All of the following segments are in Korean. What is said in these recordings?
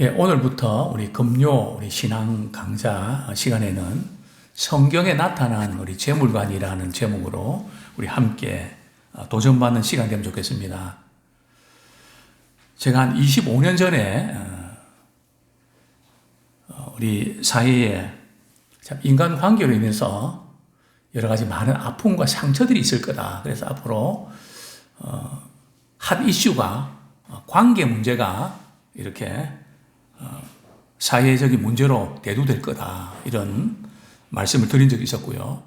예, 오늘부터 우리 금요 우리 신앙 강좌 시간에는 성경에 나타난 우리 재물관이라는 제목으로 우리 함께 도전받는 시간 되면 좋겠습니다. 제가 한 25년 전에 우리 사회에 참 인간관계로 인해서 여러 가지 많은 아픔과 상처들이 있을 거다. 그래서 앞으로 핫 이슈가 관계 문제가 이렇게 사회적인 문제로 대두될 거다. 이런 말씀을 드린 적이 있었고요.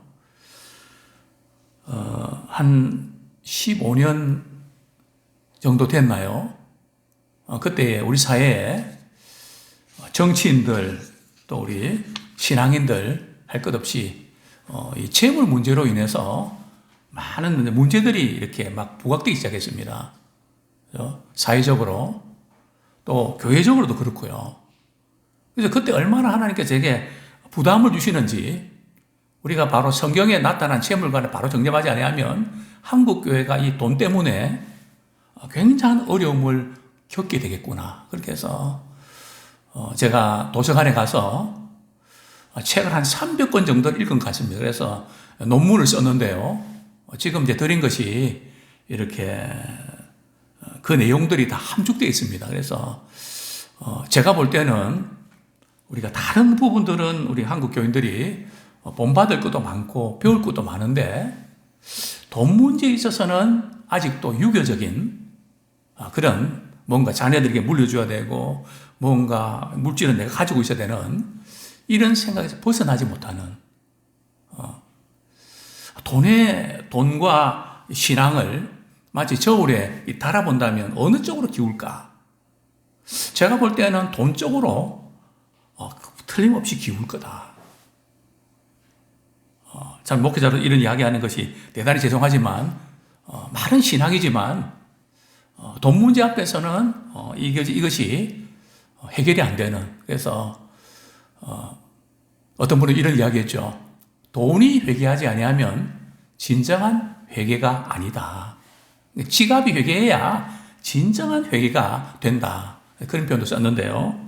한 15년 정도 됐나요? 그때 우리 사회에 정치인들 또 우리 신앙인들 할 것 없이 이 재물 문제로 인해서 많은 문제들이 이렇게 막 부각되기 시작했습니다. 사회적으로 또 교회적으로도 그렇고요. 그래서 그때 얼마나 하나님께서 제게 부담을 주시는지 우리가 바로 성경에 나타난 재물관을 바로 정립하지 않으면 한국 교회가 이 돈 때문에 굉장한 어려움을 겪게 되겠구나. 그렇게 해서 제가 도서관에 가서 책을 한 300권 정도 읽은 것 같습니다. 그래서 논문을 썼는데요. 지금 이제 드린 것이 이렇게 그 내용들이 다 함축되어 있습니다. 그래서 제가 볼 때는 우리가 다른 부분들은 우리 한국 교인들이 본받을 것도 많고 배울 것도 많은데 돈 문제에 있어서는 아직도 유교적인 그런 뭔가 자녀들에게 물려줘야 되고 뭔가 물질은 내가 가지고 있어야 되는 이런 생각에서 벗어나지 못하는 돈과 신앙을 마치 저울에 달아본다면 어느 쪽으로 기울까? 제가 볼 때는 돈 쪽으로 틀림없이 기울 거다. 참 목회자로 이런 이야기하는 것이 대단히 죄송하지만 말은 신앙이지만 돈 문제 앞에서는 이것이 해결이 안 되는. 그래서 어떤 분은 이런 이야기했죠. 돈이 회개하지 아니하면 진정한 회개가 아니다. 지갑이 회개해야 진정한 회개가 된다. 그런 표현도 썼는데요.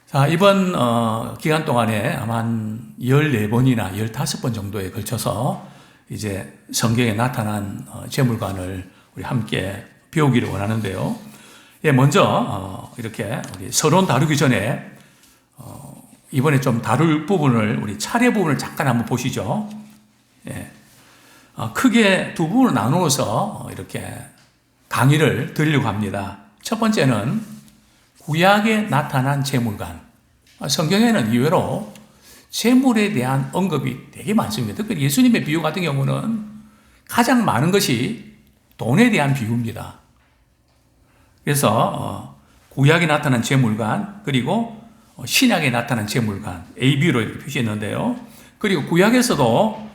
자, 이번 기간 동안에 아마 한 14번이나 15번 정도에 걸쳐서 이제 성경에 나타난 재물관을 우리 함께 배우기를 원하는데요. 예, 먼저 이렇게 우리 서론 다루기 전에 이번에 좀 다룰 부분을 우리 차례 부분을 잠깐 한번 보시죠. 예. 크게 두 부분을 나누어서 이렇게 강의를 드리려고 합니다. 첫 번째는 구약에 나타난 재물관. 성경에는 의외로 재물에 대한 언급이 되게 많습니다. 특별히 예수님의 비유 같은 경우는 가장 많은 것이 돈에 대한 비유입니다. 그래서 구약에 나타난 재물관 그리고 신약에 나타난 재물관 AB로 이렇게 표시했는데요. 그리고 구약에서도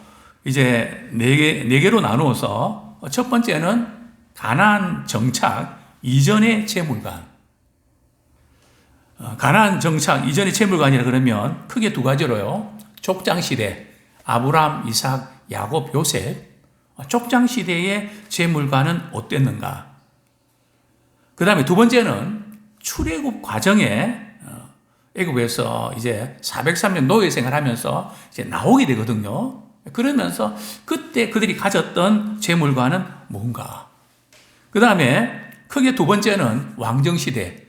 이제 네 개로 나누어서 첫 번째는 가나안 정착 이전의 재물관. 가나안 정착 이전의 재물관이라 그러면 크게 두 가지로요. 족장 시대 아브라함, 이삭, 야곱, 요셉. 족장 시대의 재물관은 어땠는가? 그 다음에 두 번째는 출애굽 과정에 애굽에서 이제 403년 노예 생활하면서 이제 나오게 되거든요. 그러면서 그때 그들이 가졌던 재물관은 뭔가? 그 다음에 크게 두 번째는 왕정 시대,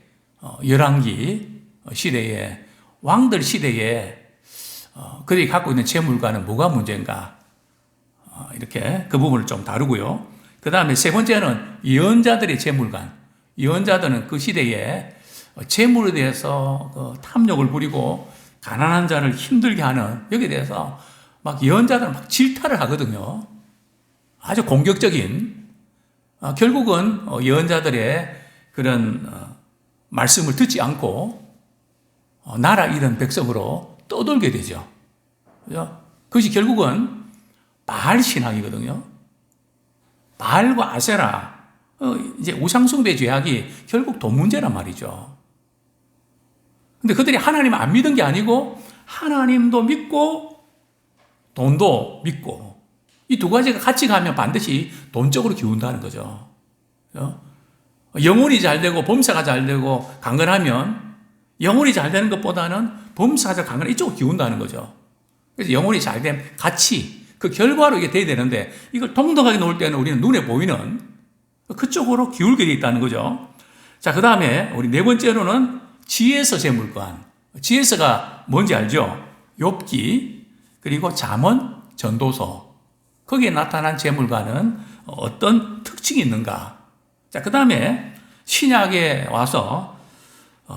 열왕기 시대에 왕들 시대에 그들이 갖고 있는 재물관은 뭐가 문제인가? 이렇게 그 부분을 좀 다루고요. 그 다음에 세 번째는 예언자들의 재물관. 예언자들은 그 시대에 재물에 대해서 탐욕을 부리고 가난한 자를 힘들게 하는 여기에 대해서 막 예언자들은 막 질타를 하거든요. 아주 공격적인 결국은 예언자들의 그런 말씀을 듣지 않고 나라 잃은 백성으로 떠돌게 되죠. 그것이 결국은 바알 신앙이거든요. 바알과 아세라 이제 우상숭배 죄악이 결국 돈 문제란 말이죠. 근데 그들이 하나님을 안 믿은 게 아니고 하나님도 믿고 돈도 믿고 이 두 가지가 같이 가면 반드시 돈 쪽으로 기운다는 거죠. 영혼이 잘 되고 범사가 잘 되고 강건하면 영혼이 잘 되는 것보다는 범사가 잘 강건 이쪽으로 기운다는 거죠. 그래서 영혼이 잘 된 가치, 그 결과로 이게 돼야 되는데 이걸 동덕하게 놓을 때는 우리는 눈에 보이는 그쪽으로 기울게 돼 있다는 거죠. 자, 그 다음에 우리 네 번째로는 지혜서 재물관. 지혜서가 뭔지 알죠? 욥기, 그리고 잠언, 전도서. 거기에 나타난 재물관은 어떤 특징이 있는가? 자, 그 다음에 신약에 와서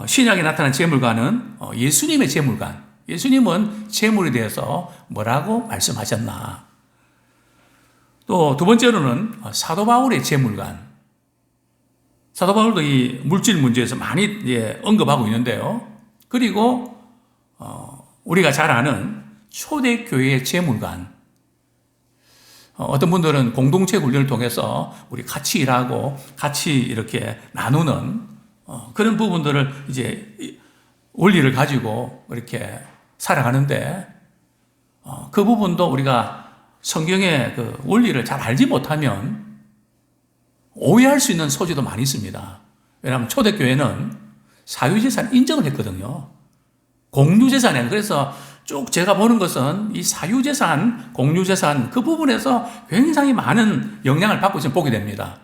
신약에 나타난 재물관은 예수님의 재물관. 예수님은 재물에 대해서 뭐라고 말씀하셨나? 또 두 번째로는 사도 바울의 재물관. 사도 바울도 이 물질 문제에서 많이 언급하고 있는데요. 그리고 우리가 잘 아는 초대교회의 재물관. 어떤 분들은 공동체 훈련을 통해서 우리 같이 일하고 같이 이렇게 나누는 그런 부분들을 이제 원리를 가지고 이렇게 살아가는데 그 부분도 우리가 성경의 그 원리를 잘 알지 못하면 오해할 수 있는 소지도 많이 있습니다. 왜냐하면 초대교회는 사유재산 인정을 했거든요. 공유재산에. 그래서 쭉 제가 보는 것은 이 사유재산, 공유재산 그 부분에서 굉장히 많은 영향을 받고 지금 보게 됩니다.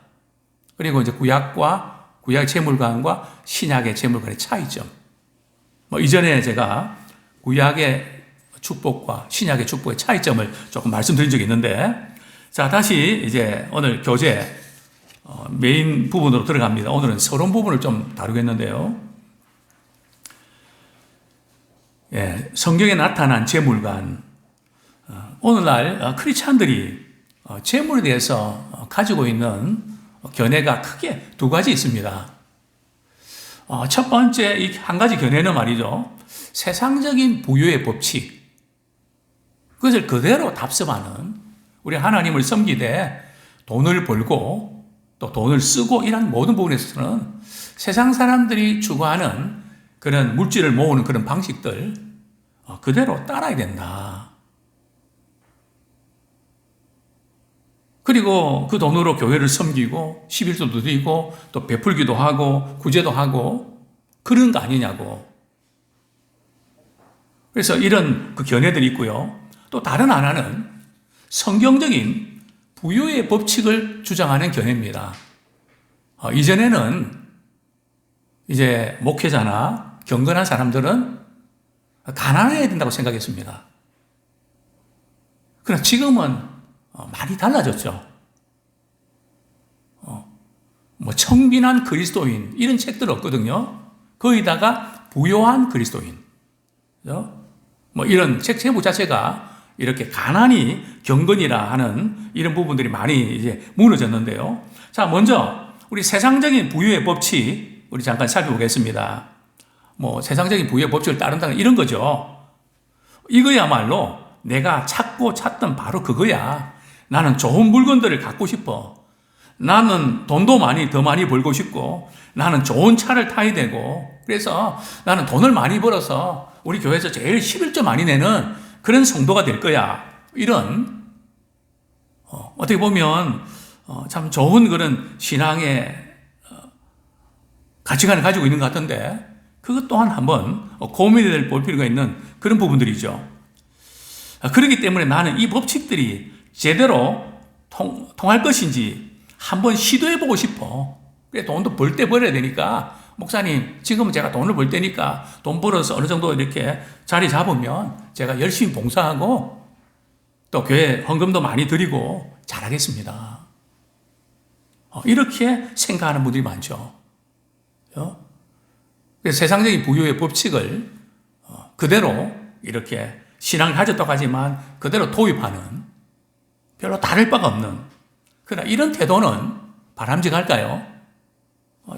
그리고 이제 구약의 재물관과 신약의 재물관의 차이점. 이전에 제가 구약의 축복과 신약의 축복의 차이점을 조금 말씀드린 적이 있는데, 자, 다시 이제 오늘 교재 메인 부분으로 들어갑니다. 오늘은 서론 부분을 좀 다루겠는데요. 예, 성경에 나타난 재물관. 오늘날 크리스찬들이 재물에 대해서 가지고 있는 견해가 크게 두 가지 있습니다. 첫 번째 이 한 가지 견해는 말이죠. 세상적인 부유의 법칙. 그것을 그대로 답습하는, 우리 하나님을 섬기되 돈을 벌고 또 돈을 쓰고 이런 모든 부분에 있어서는 세상 사람들이 추구하는 그런 물질을 모으는 그런 방식들 그대로 따라야 된다. 그리고 그 돈으로 교회를 섬기고 11조도 드리고 또 베풀기도 하고 구제도 하고 그런 거 아니냐고. 그래서 이런 그 견해들이 있고요. 또 다른 하나는 성경적인 부유의 법칙을 주장하는 견해입니다. 이전에는 이제 목회자나 경건한 사람들은 가난해야 된다고 생각했습니다. 그러나 지금은 많이 달라졌죠. 청빈한 그리스도인 이런 책들 없거든요. 거기다가 부요한 그리스도인. 이런 책 제목 자체가 이렇게 가난이 경건이라 하는 이런 부분들이 많이 이제 무너졌는데요. 자, 먼저 우리 세상적인 부유의 법칙 우리 잠깐 살펴보겠습니다. 세상적인 부유의 법칙을 따른다는 이런 거죠. 이거야말로 내가 찾고 찾던 바로 그거야. 나는 좋은 물건들을 갖고 싶어. 나는 돈도 더 많이 벌고 싶고, 나는 좋은 차를 타야 되고, 그래서 나는 돈을 많이 벌어서 우리 교회에서 제일 11조 많이 내는 그런 성도가 될 거야. 이런, 어떻게 보면, 참 좋은 그런 신앙의 가치관을 가지고 있는 것 같은데, 그것 또한 한번 고민해 볼 필요가 있는 그런 부분들이죠. 그렇기 때문에 나는 이 법칙들이 제대로 통할 것인지 한번 시도해보고 싶어. 그래, 돈도 벌 때 벌어야 되니까, 목사님, 지금은 제가 돈을 벌 때니까 돈 벌어서 어느 정도 이렇게 자리 잡으면 제가 열심히 봉사하고 또 교회 헌금도 많이 드리고 잘하겠습니다. 이렇게 생각하는 분들이 많죠. 그래서 세상적인 부유의 법칙을 그대로 이렇게 신앙을 가졌다고 하지만 그대로 도입하는 별로 다를 바가 없는, 그러나 이런 태도는 바람직할까요?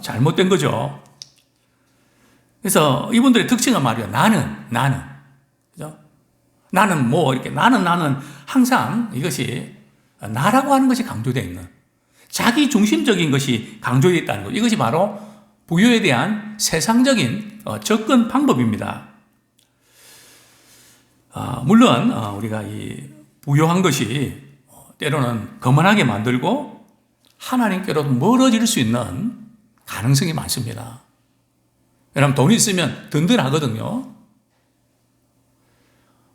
잘못된 거죠. 그래서 이분들의 특징은 말이에요. 나는. 그죠? 나는 이렇게, 나는 항상 이것이 나라고 하는 것이 강조되어 있는, 자기 중심적인 것이 강조되어 있다는 것. 이것이 바로 부유에 대한 세상적인 접근 방법입니다. 물론, 우리가 이 부유한 것이 때로는 거만하게 만들고 하나님께로도 멀어질 수 있는 가능성이 많습니다. 왜냐하면 돈이 있으면 든든하거든요.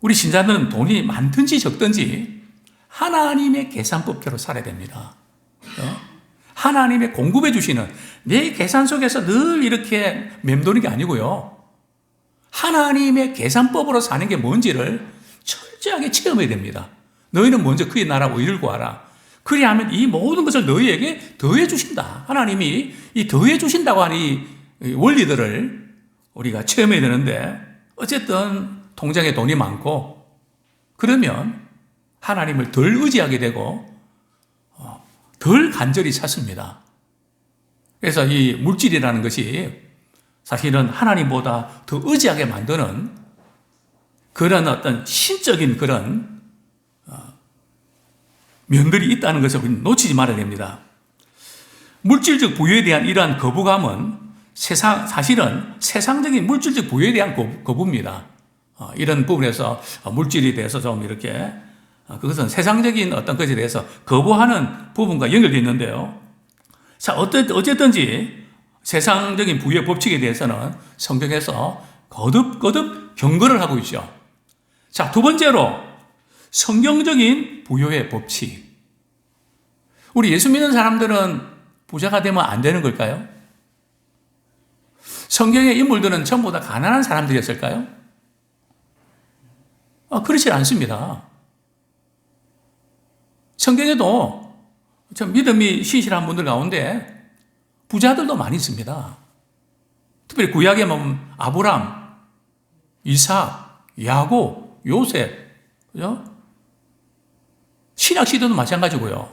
우리 신자들은 돈이 많든지 적든지 하나님의 계산법대로 살아야 됩니다. 하나님의 공급해 주시는 내 계산 속에서 늘 이렇게 맴도는 게 아니고요. 하나님의 계산법으로 사는 게 뭔지를 철저하게 체험해야 됩니다. 너희는 먼저 그의 나라와 의를 구하라. 그리하면 이 모든 것을 너희에게 더해 주신다. 하나님이 이 더해 주신다고 하는 이 원리들을 우리가 체험해야 되는데 어쨌든 통장에 돈이 많고 그러면 하나님을 덜 의지하게 되고 덜 간절히 찾습니다. 그래서 이 물질이라는 것이 사실은 하나님보다 더 의지하게 만드는 그런 어떤 신적인 그런 면들이 있다는 것을 놓치지 말아야 됩니다. 물질적 부유에 대한 이러한 거부감은 사실은 세상적인 물질적 부유에 대한 거부입니다. 이런 부분에서 물질에 대해서 좀 이렇게 그것은 세상적인 어떤 것에 대해서 거부하는 부분과 연결되어 있는데요. 자, 어쨌든지 세상적인 부유의 법칙에 대해서는 성경에서 거듭거듭 경고를 하고 있죠. 자, 두 번째로 성경적인 부유의 법칙. 우리 예수 믿는 사람들은 부자가 되면 안 되는 걸까요? 성경의 인물들은 전부 다 가난한 사람들이었을까요? 그렇지 않습니다. 성경에도 참 믿음이 신실한 분들 가운데 부자들도 많이 있습니다. 특별히 구약에 보면 아브람, 이삭, 야곱, 요셉, 그죠? 신약 시대도 마찬가지고요.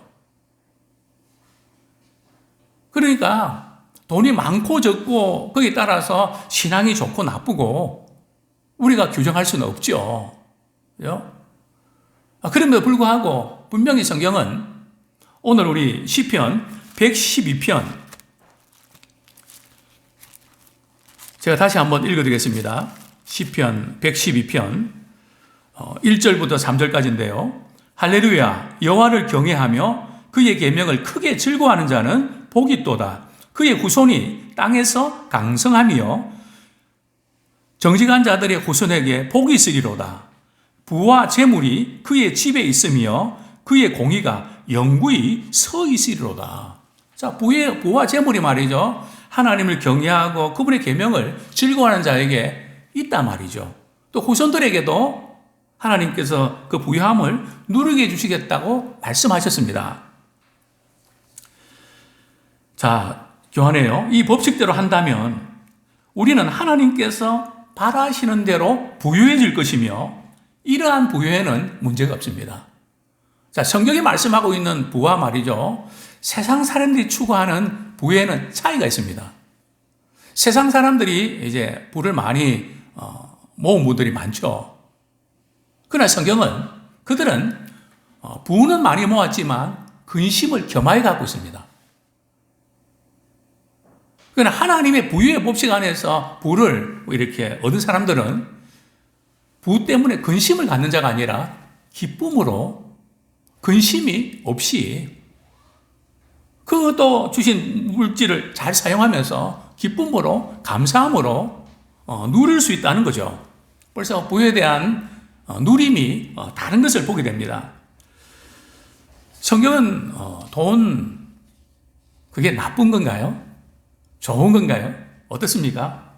그러니까 돈이 많고 적고 거기에 따라서 신앙이 좋고 나쁘고 우리가 규정할 수는 없죠. 그죠? 그럼에도 불구하고 분명히 성경은 오늘 우리 시편 112편 제가 다시 한번 읽어드리겠습니다. 시편 112편 1절부터 3절까지인데요. 할렐루야 여호와를 경외하며 그의 계명을 크게 즐거워하는 자는 복이 있도다. 그의 후손이 땅에서 강성하며 정직한 자들의 후손에게 복이 있으리로다. 부와 재물이 그의 집에 있으며 그의 공의가 영구히 서 있으리로다. 자, 부와 재물이 말이죠. 하나님을 경외하고 그분의 계명을 즐거워하는 자에게 있단 말이죠. 또 후손들에게도 하나님께서 그 부유함을 누리게 해주시겠다고 말씀하셨습니다. 자, 교환해요. 이 법칙대로 한다면 우리는 하나님께서 바라시는 대로 부유해질 것이며 이러한 부유에는 문제가 없습니다. 자, 성경이 말씀하고 있는 부와 말이죠. 세상 사람들이 추구하는 부에는 차이가 있습니다. 세상 사람들이 이제 부를 많이 모은 분들이 많죠. 그러나 성경은 그들은 부는 많이 모았지만 근심을 겸하여 갖고 있습니다. 그러나 하나님의 부유의 법칙 안에서 부를 이렇게 얻은 사람들은 부 때문에 근심을 갖는 자가 아니라 기쁨으로 근심이 없이 그것도 주신 물질을 잘 사용하면서 기쁨으로 감사함으로 누릴 수 있다는 거죠. 벌써 부유에 대한 누림이 다른 것을 보게 됩니다. 성경은 돈 그게 나쁜 건가요? 좋은 건가요? 어떻습니까?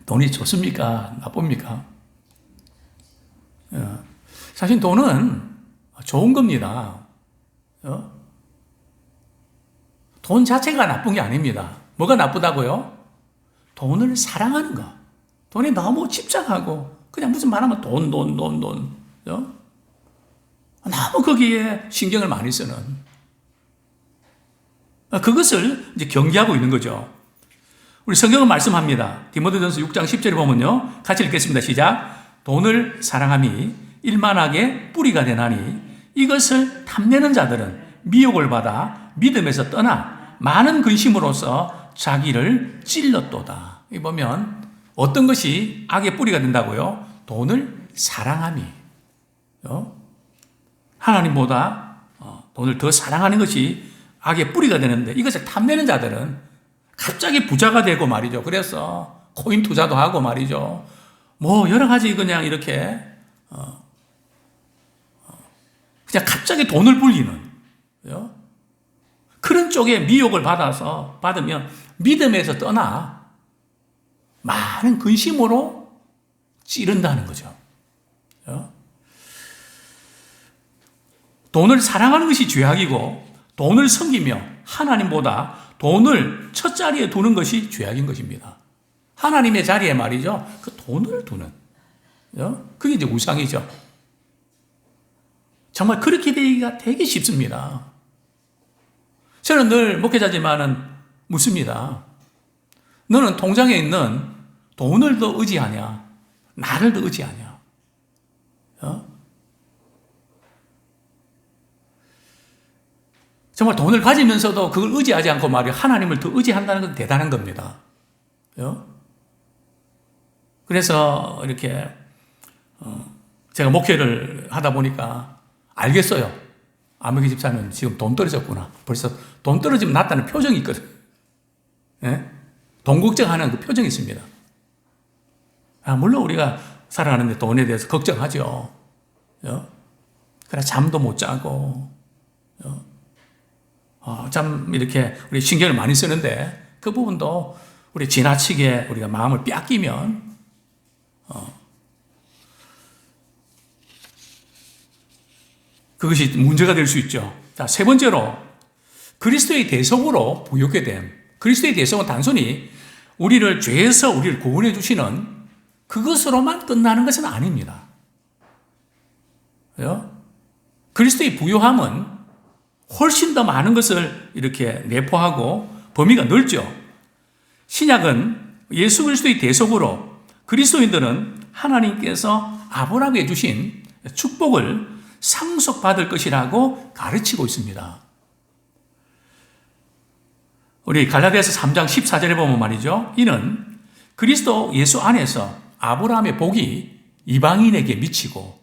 돈이 좋습니까? 나쁩니까? 사실 돈은 좋은 겁니다. 돈 자체가 나쁜 게 아닙니다. 뭐가 나쁘다고요? 돈을 사랑하는 거. 돈에 너무 집착하고 그냥 무슨 말하면 돈. 너무 거기에 신경을 많이 쓰는 그것을 이제 경계하고 있는 거죠. 우리 성경은 말씀합니다. 디모데전서 6장 10절에 보면요. 같이 읽겠습니다. 시작. 돈을 사랑함이 일만하게 뿌리가 되나니 이것을 탐내는 자들은 미혹을 받아 믿음에서 떠나 많은 근심으로써 자기를 찔렀도다. 이 보면 어떤 것이 악의 뿌리가 된다고요? 돈을 사랑함이. 하나님보다 돈을 더 사랑하는 것이 악의 뿌리가 되는데 이것을 탐내는 자들은 갑자기 부자가 되고 말이죠. 그래서 코인 투자도 하고 말이죠. 뭐 여러 가지 그냥 이렇게 그냥 갑자기 돈을 불리는 그런 쪽에 미혹을 받으면 믿음에서 떠나 많은 근심으로 찌른다는 거죠. 돈을 사랑하는 것이 죄악이고 돈을 섬기며 하나님보다 돈을 첫 자리에 두는 것이 죄악인 것입니다. 하나님의 자리에 말이죠. 그 돈을 두는. 그게 이제 우상이죠. 정말 그렇게 되기가 되게 쉽습니다. 저는 늘 목회자지만은 묻습니다. 너는 통장에 있는 돈을 더 의지하냐? 나를 더 의지하냐? 정말 돈을 가지면서도 그걸 의지하지 않고 말이야 하나님을 더 의지한다는 건 대단한 겁니다. 그래서 이렇게 제가 목회를 하다 보니까 알겠어요. 아무개 집사는 지금 돈 떨어졌구나. 벌써 돈 떨어지면 낫다는 표정이 있거든. 돈 걱정하는 그 표정이 있습니다. 물론 우리가 살아가는데 돈에 대해서 걱정하죠. 그래 잠도 못 자고 참 이렇게 우리 신경을 많이 쓰는데 그 부분도 우리 지나치게 우리가 마음을 빼앗기면 그것이 문제가 될 수 있죠. 자, 세 번째로 그리스도의 대속으로 부요케 됨. 그리스도의 대속은 단순히 우리를 죄에서 우리를 구원해 주시는 그것으로만 끝나는 것은 아닙니다. 그리스도의 부요함은 훨씬 더 많은 것을 이렇게 내포하고 범위가 넓죠. 신약은 예수 그리스도의 대속으로 그리스도인들은 하나님께서 아브라함에게 주신 축복을 상속받을 것이라고 가르치고 있습니다. 우리 갈라디아서 3장 14절에 보면 말이죠. 이는 그리스도 예수 안에서 아브라함의 복이 이방인에게 미치고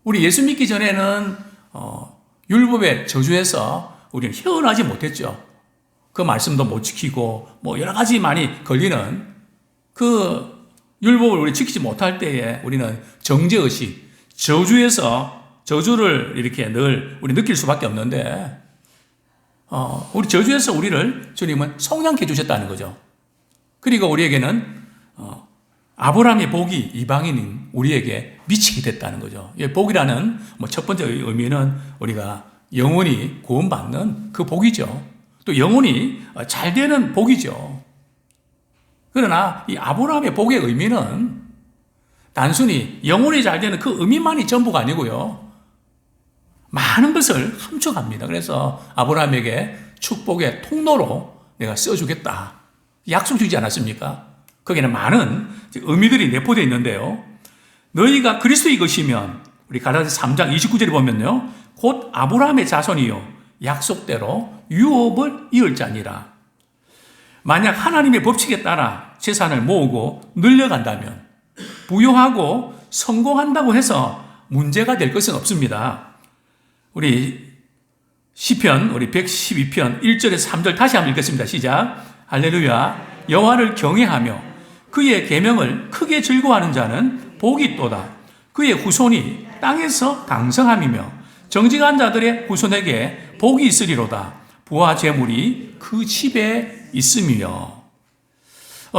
우리 예수 믿기 전에는 율법의 저주에서 우리는 헤어나지 못했죠. 그 말씀도 못 지키고 뭐 여러 가지 많이 걸리는 그 율법을 우리 지키지 못할 때에 우리는 정죄의식, 저주를 이렇게 늘 우리 느낄 수밖에 없는데 우리 저주에서 우리를 주님은 속량케 해주셨다는 거죠. 그리고 우리에게는 아브라함의 복이 이방인인 우리에게 미치게 됐다는 거죠. 복이라는 첫 번째 의미는 우리가 영원히 구원받는 그 복이죠. 또 영혼이 잘 되는 복이죠. 그러나 이 아브라함의 복의 의미는 단순히 영혼이 잘 되는 그 의미만이 전부가 아니고요. 많은 것을 함축합니다. 그래서 아브라함에게 축복의 통로로 내가 써주겠다. 약속 주지 않았습니까? 거기에는 많은 의미들이 내포되어 있는데요. 너희가 그리스도의 것이면 우리 갈라디아서 3장 29절에 보면요. 곧 아브라함의 자손이요. 약속대로 유업을 이을 자니라. 만약 하나님의 법칙에 따라 재산을 모으고 늘려간다면 부유하고 성공한다고 해서 문제가 될 것은 없습니다. 우리 시편 우리 112편 1절에서 3절 다시 한번 읽겠습니다. 시작. 할렐루야. 여호와를 경외하며 그의 계명을 크게 즐거워하는 자는 복이 있도다. 그의 후손이 땅에서 강성함이며 정직한 자들의 후손에게 복이 있으리로다. 부와 재물이 그 집에 있으며.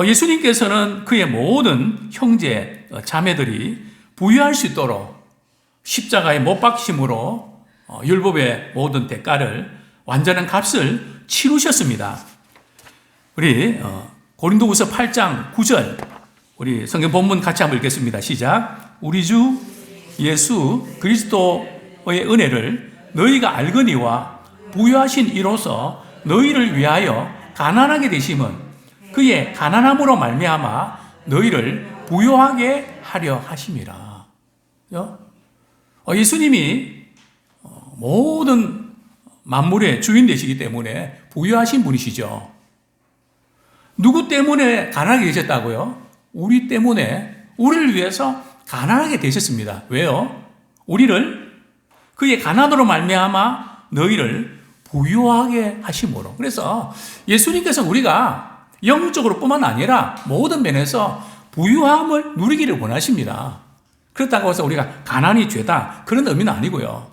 예수님께서는 그의 모든 형제 자매들이 부유할 수 있도록 십자가에 못 박히심으로 율법의 모든 대가를 완전한 값을 치르셨습니다. 우리 고린도후서 8장 9절 우리 성경 본문 같이 한번 읽겠습니다. 시작. 우리 주 예수 그리스도의 은혜를 너희가 알거니와 부유하신 이로써 너희를 위하여 가난하게 되심은 그의 가난함으로 말미암아 너희를 부유하게 하려 하심이라. 예수님이 모든 만물의 주인 되시기 때문에 부유하신 분이시죠. 누구 때문에 가난하게 되셨다고요? 우리 때문에, 우리를 위해서 가난하게 되셨습니다. 왜요? 우리를 그의 가난으로 말미암아 너희를 부유하게 하심으로. 그래서 예수님께서 우리가 영적으로 뿐만 아니라 모든 면에서 부유함을 누리기를 원하십니다. 그렇다고 해서 우리가 가난이 죄다 그런 의미는 아니고요.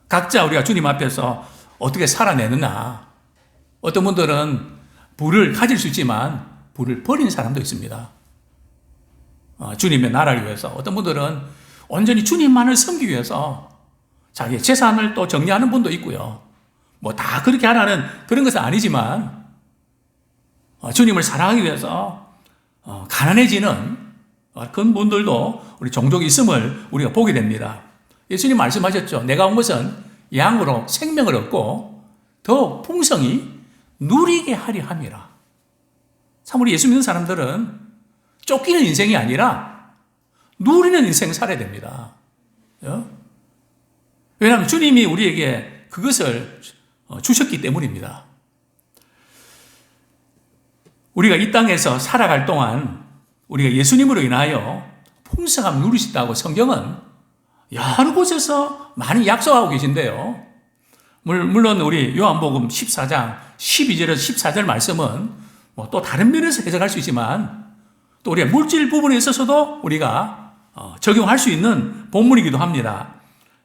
각자 우리가 주님 앞에서 어떻게 살아내느냐. 어떤 분들은 부를 가질 수 있지만 부를 버린 사람도 있습니다. 주님의 나라를 위해서. 어떤 분들은 온전히 주님만을 섬기기 위해서 자기 재산을 또 정리하는 분도 있고요. 뭐 다 그렇게 하라는 그런 것은 아니지만 주님을 사랑하기 위해서 가난해지는 그런 분들도 우리 종족이 있음을 우리가 보게 됩니다. 예수님 말씀하셨죠. 내가 온 것은 양으로 생명을 얻고 더 풍성히 누리게 하려 함이라. 참 우리 예수 믿는 사람들은 쫓기는 인생이 아니라 누리는 인생 살아야 됩니다. 왜냐하면 주님이 우리에게 그것을 주셨기 때문입니다. 우리가 이 땅에서 살아갈 동안 우리가 예수님으로 인하여 풍성함을 누리셨다고 성경은 여러 곳에서 많이 약속하고 계신데요. 물론 우리 요한복음 14장 12절에서 14절 말씀은 또 다른 면에서 해석할 수 있지만 또 우리가 물질 부분에 있어서도 우리가 적용할 수 있는 본문이기도 합니다.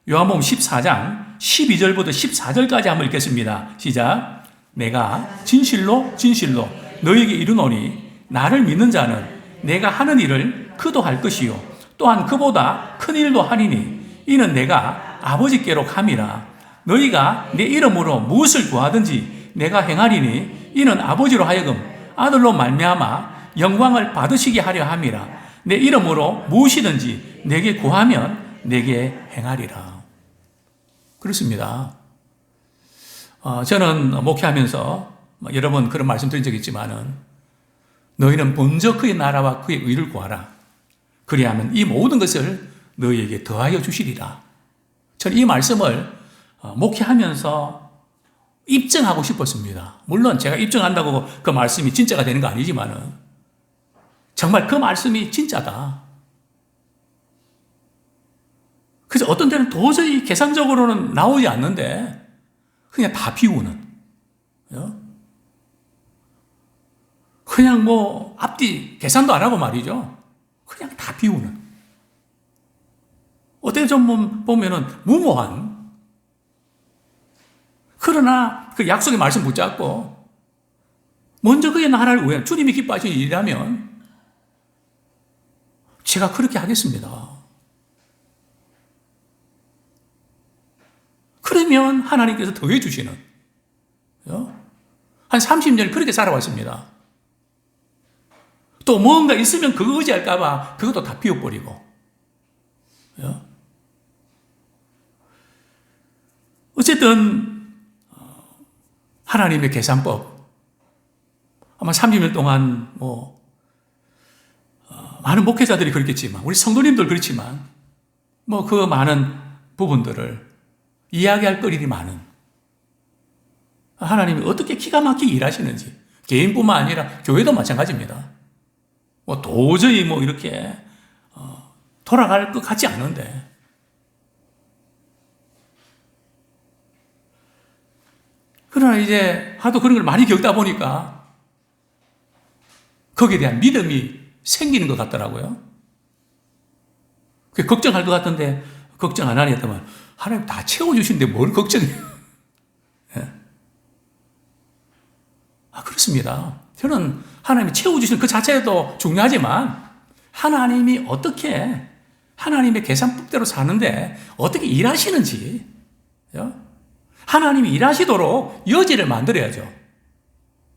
요한복음 14장 12절부터 14절까지 한번 읽겠습니다. 시작. 내가 진실로 진실로 너에게 이르노니 나를 믿는 자는 내가 하는 일을 그도 할 것이요 또한 그보다 큰 일도 하리니 이는 내가 아버지께로 감이라. 너희가 내 이름으로 무엇을 구하든지 내가 행하리니 이는 아버지로 하여금 아들로 말미암아 영광을 받으시게 하려 함이라. 내 이름으로 무엇이든지 내게 구하면 내게 행하리라. 그렇습니다. 저는 목회하면서 여러 번 그런 말씀 드린 적이 있지만은 너희는 먼저 그의 나라와 그의 의를 구하라. 그리하면 이 모든 것을 너희에게 더하여 주시리라. 저는 이 말씀을 목회하면서 입증하고 싶었습니다. 물론 제가 입증한다고 그 말씀이 진짜가 되는 거 아니지만은 정말 그 말씀이 진짜다. 그래서 어떤 때는 도저히 계산적으로는 나오지 않는데 그냥 다 비우는. 그냥 뭐 앞뒤 계산도 안 하고 말이죠. 그냥 다 비우는. 어떻게 좀 보면은 무모한. 그러나 그 약속의 말씀 붙잡고 먼저 그의 나라를 위해 주님이 기뻐하시는 일이라면 제가 그렇게 하겠습니다. 그러면 하나님께서 더해 주시는. 한 30년 그렇게 살아왔습니다. 또 뭔가 있으면 그거 의지할까봐 그것도 다 비워버리고. 어쨌든 하나님의 계산법. 아마 30년 동안 많은 목회자들이 그렇겠지만 우리 성도님들 그렇지만 그 많은 부분들을 이야기할 거리이 많은 하나님이 어떻게 기가 막히게 일하시는지 개인뿐만 아니라 교회도 마찬가지입니다. 도저히 이렇게 돌아갈 것 같지 않은데 그러나 이제 하도 그런 걸 많이 겪다 보니까 거기에 대한 믿음이 생기는 것 같더라고요. 걱정할 것 같은데 걱정 안 하니 했더만 하나님 다 채워주시는데 뭘 걱정해요? 그렇습니다. 저는 하나님이 채워주시는 그 자체도 중요하지만 하나님이 어떻게 하나님의 계산법대로 사는데 어떻게 일하시는지 하나님이 일하시도록 여지를 만들어야죠.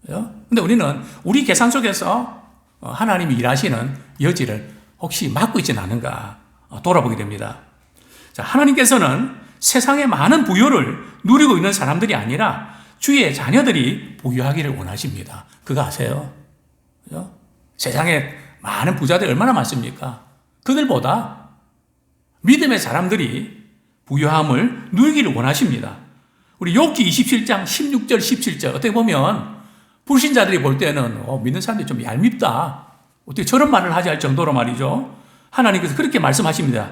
근데 우리는 우리 계산 속에서 하나님이 일하시는 여지를 혹시 막고 있지는 않은가 돌아보게 됩니다. 자, 하나님께서는 세상의 많은 부요를 누리고 있는 사람들이 아니라 주의 자녀들이 부유하기를 원하십니다. 그거 아세요? 세상에 많은 부자들이 얼마나 많습니까? 그들보다 믿음의 사람들이 부유함을 누리기를 원하십니다. 우리 욥기 27장 16절 17절 어떻게 보면 불신자들이 볼 때는 믿는 사람들이 좀 얄밉다. 어떻게 저런 말을 하지 할 정도로 말이죠. 하나님께서 그렇게 말씀하십니다.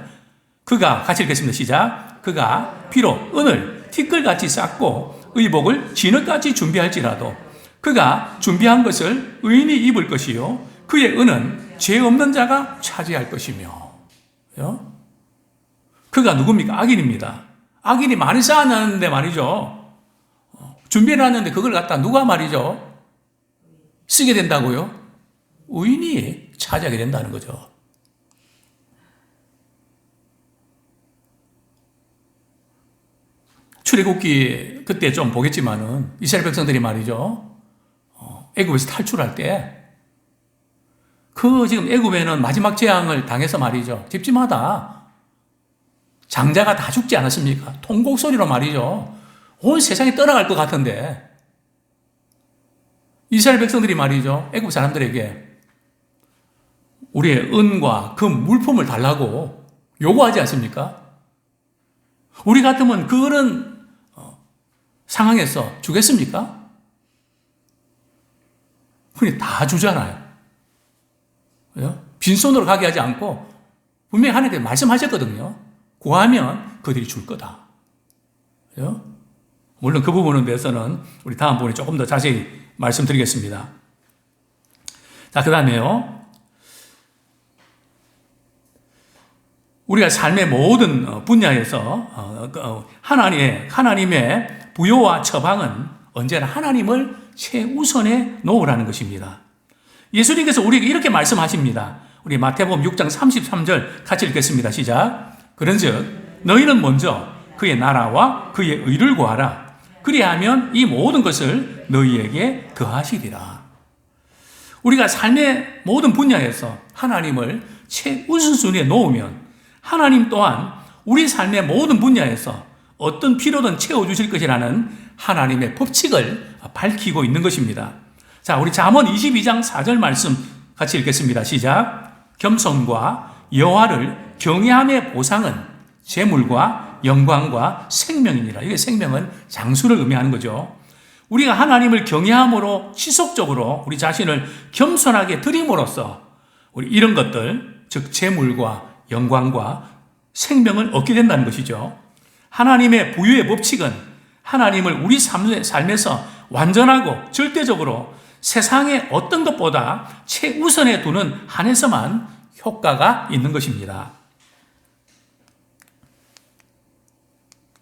그가 같이 읽겠습니다. 시작. 그가 비록 은을 티끌같이 쌓고 의복을 진흙같이 준비할지라도 그가 준비한 것을 의인이 입을 것이요 그의 은은 죄 없는 자가 차지할 것이며. 그가 누굽니까? 악인입니다. 악인이 많이 쌓아놨는데 말이죠. 준비해놨는데 그걸 갖다 누가 말이죠? 쓰게 된다고요? 의인이 차지하게 된다는 거죠. 출애굽기 그때 좀 보겠지만은 이스라엘 백성들이 말이죠. 애굽에서 탈출할 때 그 지금 애굽에는 마지막 재앙을 당해서 말이죠. 집집마다 장자가 다 죽지 않았습니까? 통곡 소리로 말이죠. 온 세상이 떠나갈 것 같은데 이스라엘 백성들이 말이죠. 애굽 사람들에게 우리의 은과 금, 물품을 달라고 요구하지 않습니까? 우리 같으면 그런 상황에서 주겠습니까? 그냥 다 주잖아요. 빈손으로 가게 하지 않고 분명히 하나님께서 말씀하셨거든요. 구하면 그들이 줄 거다. 물론 그 부분에 대해서는 우리 다음 부분에 조금 더 자세히 말씀드리겠습니다. 자, 그 다음에요. 우리가 삶의 모든 분야에서 하나님의 부요와 처방은 언제나 하나님을 최우선에 놓으라는 것입니다. 예수님께서 우리에게 이렇게 말씀하십니다. 우리 마태복음 6장 33절 같이 읽겠습니다. 시작. 그런즉 너희는 먼저 그의 나라와 그의 의를 구하라. 그리하면 이 모든 것을 너희에게 더하시리라. 우리가 삶의 모든 분야에서 하나님을 최우선순위에 놓으면 하나님 또한 우리 삶의 모든 분야에서 어떤 필요든 채워주실 것이라는 하나님의 법칙을 밝히고 있는 것입니다. 자, 우리 잠언 22장 4절 말씀 같이 읽겠습니다. 시작. 겸손과 여호와를 경외함의 보상은 재물과 영광과 생명이니라. 이게 생명은 장수를 의미하는 거죠. 우리가 하나님을 경외함으로 지속적으로 우리 자신을 겸손하게 드림으로써 우리 이런 것들, 즉 재물과 영광과 생명을 얻게 된다는 것이죠. 하나님의 부유의 법칙은 하나님을 우리 삶에서 완전하고 절대적으로 세상의 어떤 것보다 최우선에 두는 한에서만 효과가 있는 것입니다.